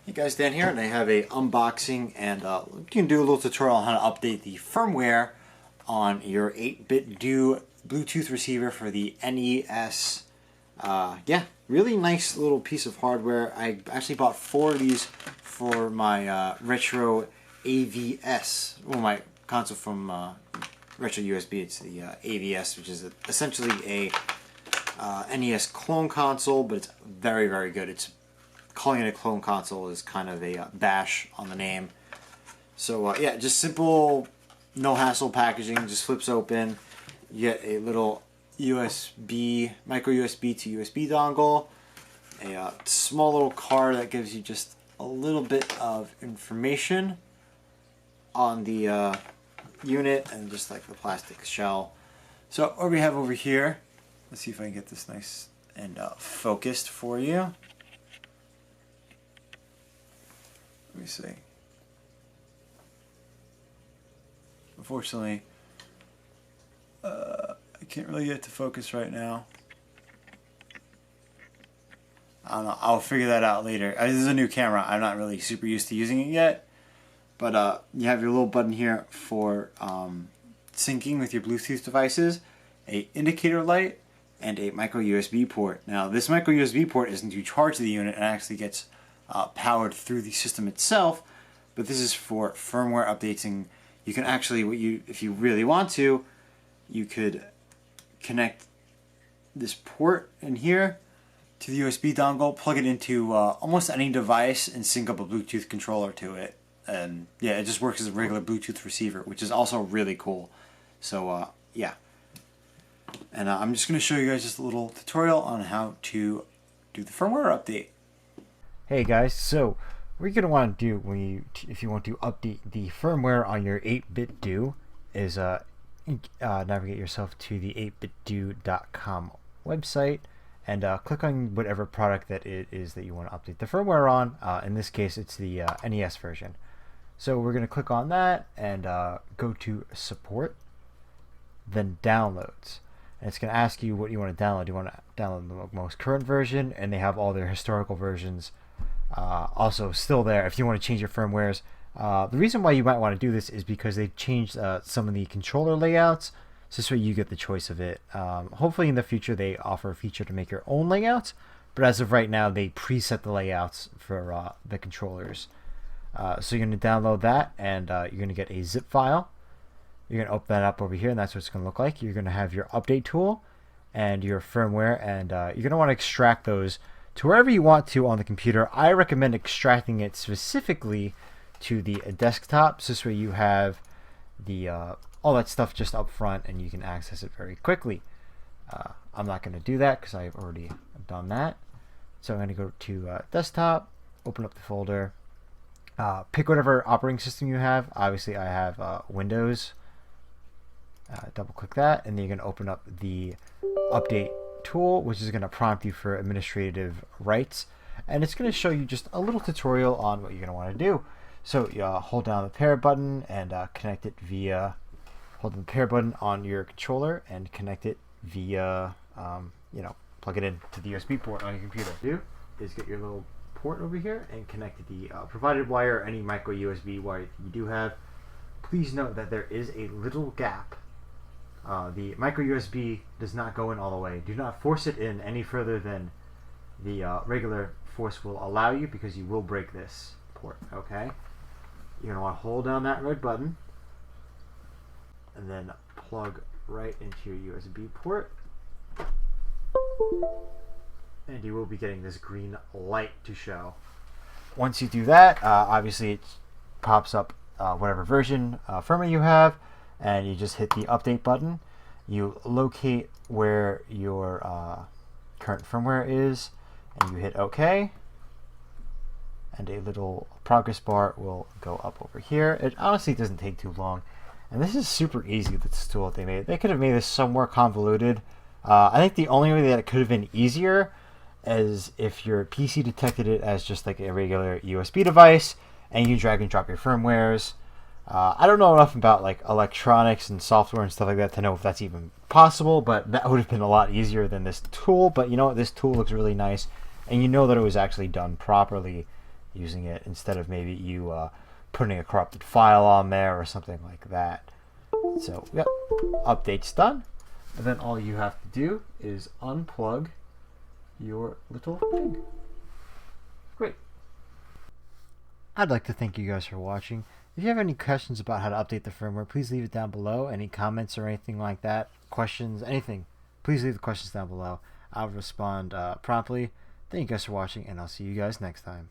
Hey guys, Dan here, and I have a unboxing and you can do a little tutorial on how to update the firmware on your 8BitDo Bluetooth receiver for the NES. Yeah, really nice little piece of hardware. I actually bought 4 of these for my retro AVS, well, my console from retro USB. It's the AVS, which is essentially a NES clone console, but it's very, very good. Calling it a clone console is kind of a bash on the name. So yeah, just simple, no hassle packaging. Just flips open. You get a little USB, micro USB to USB dongle, a small little card that gives you just a little bit of information on the unit, and just like the plastic shell. So what we have over here, let's see if I can get this nice and focused for you. Let me see. Unfortunately, I can't really get it to focus right now. I don't know. I'll figure that out later. This is a new camera. I'm not really super used to using it yet. But you have your little button here for syncing with your Bluetooth devices, a indicator light, and a micro USB port. Now, this micro USB port isn't to charge the unit. It actually gets powered through the system itself, but this is for firmware updates. And you can actually, if you really want to, you could connect this port in here to the USB dongle, plug it into almost any device, and sync up a Bluetooth controller to it. And yeah, it just works as a regular Bluetooth receiver, which is also really cool. So yeah, and I'm just going to show you guys just a little tutorial on how to do the firmware update. Hey guys, so what you're going to want to do if you want to update the firmware on your 8BitDo is navigate yourself to the 8bitdo.com website and click on whatever product that it is that you want to update the firmware on. In this case, it's the NES version. So we're going to click on that and go to support, then downloads. And it's going to ask you what you want to download. You want to download the most current version, and they have all their historical versions also still there if you want to change your firmwares. The reason why you might want to do this is because they've changed some of the controller layouts, so this way you get the choice of it. Hopefully in the future they offer a feature to make your own layouts, but as of right now they preset the layouts for the controllers. So you're going to download that, and you're going to get a zip file. You're going to open that up over here, and that's what it's going to look like. You're going to have your update tool and your firmware, and you're going to want to extract those to wherever you want to on the computer. I recommend extracting it specifically to the desktop, so this way you have the all that stuff just up front and you can access it very quickly. I'm not going to do that because I've already done that. So I'm going to go to desktop, open up the folder, pick whatever operating system you have. Obviously I have Windows. Double click that, and then you're going to open up the update tool, which is going to prompt you for administrative rights, and it's going to show you just a little tutorial on what you're going to want to do. So you hold down the pair button and connect it via, hold the pair button on your controller and connect it via, plug it in to the USB port on your computer. What you do is get your little port over here and connect the provided wire or any micro USB wire you do have. Please note that there is a little gap. The micro USB does not go in all the way. Do not force it in any further than the regular force will allow you, because you will break this port. Okay? You're going to want to hold down that red button and then plug right into your USB port. And you will be getting this green light to show. Once you do that, obviously it pops up whatever version firmware you have, and you just hit the update button. You locate where your current firmware is, and you hit OK, and a little progress bar will go up over here. It honestly doesn't take too long, and this is super easy with this tool that they made. They could have made this some more convoluted. I think the only way that it could have been easier is if your PC detected it as just like a regular USB device, and you drag and drop your firmwares. I don't know enough about like electronics and software and stuff like that to know if that's even possible, but that would have been a lot easier than this tool. But you know what, this tool looks really nice, and you know that it was actually done properly using it instead of maybe you putting a corrupted file on there or something like that. So, yep, update's done. And then all you have to do is unplug your little thing. Great. I'd like to thank you guys for watching. If you have any questions about how to update the firmware, please leave it down below. Any comments or anything like that, questions, anything, please leave the questions down below. I'll respond promptly. Thank you guys for watching, and I'll see you guys next time.